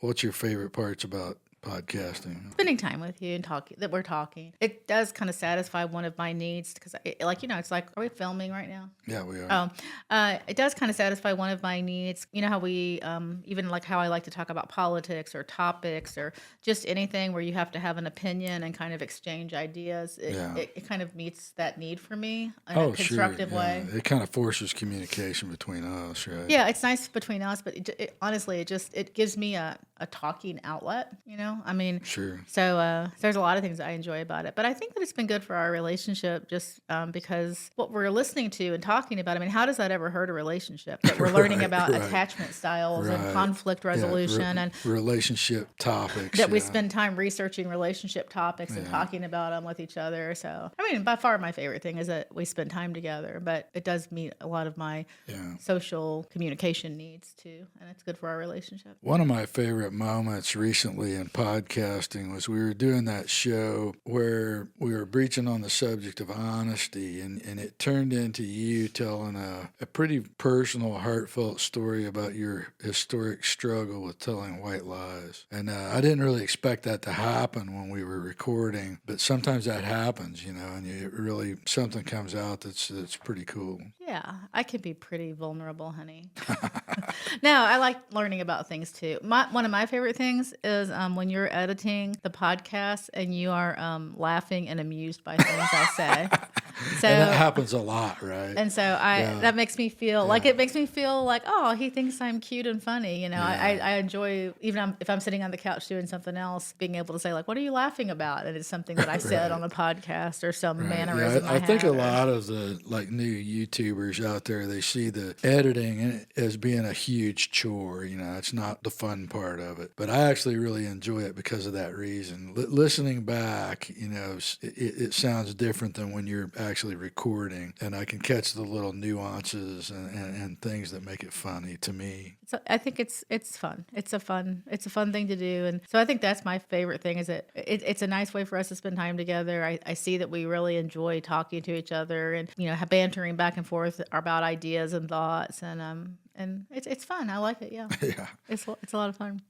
What's your favorite parts about podcasting? Spending time with you and talking. It does kind of satisfy one of my needs because, it's like, are we filming right now? Yeah, we are. It does kind of satisfy one of my needs. You know how we, even like how I like to talk about politics or topics or just anything where you have to have an opinion and kind of exchange ideas. Yeah. It kind of meets that need for me in Oh, a constructive sure. way. Yeah. It kind of forces communication between us, right? Yeah, it's nice between us, but honestly, it gives me a talking outlet. I mean, Sure. so there's a lot of things I enjoy about it, but I think that it's been good for our relationship just because what we're listening to and talking about. I mean, how does that ever hurt a relationship? That we're learning about Right. attachment styles and Right. conflict resolution and relationship topics. that we yeah. spend time researching relationship topics and talking about them with each other. So, I mean, by far my favorite thing is that we spend time together, but it does meet a lot of my Yeah. social communication needs too, and it's good for our relationship. One of my favorite moments recently in podcasting was we were doing that show where we were breaching on the subject of honesty, and it turned into you telling a pretty personal, heartfelt story about your historic struggle with telling white lies. And I didn't really expect that to happen when we were recording, but sometimes that happens, and it really, something comes out that's pretty cool. Yeah, I can be pretty vulnerable, honey. No, I like learning about things too. One of my favorite things is when you're editing the podcast and you are laughing and amused by things I say. So And that happens a lot, right? And so that makes me feel like it makes me feel like, oh, he thinks I'm cute and funny. I enjoy, even if I'm sitting on the couch doing something else, being able to say like, what are you laughing about? And it's something that I said on a podcast or some mannerism. I think a lot of the new YouTubers out there, they see the editing as being a huge chore. It's not the fun part of it. But I actually really enjoy it because of that reason. Listening back, it sounds different than when you're actually recording, and I can catch the little nuances and things that make it funny to me. So I think it's fun. It's a fun thing to do, and so I think that's my favorite thing. Is that it's a nice way for us to spend time together. I see that we really enjoy talking to each other and bantering back and forth about ideas and thoughts, and it's fun. I like it. Yeah, Yeah. it's a lot of fun.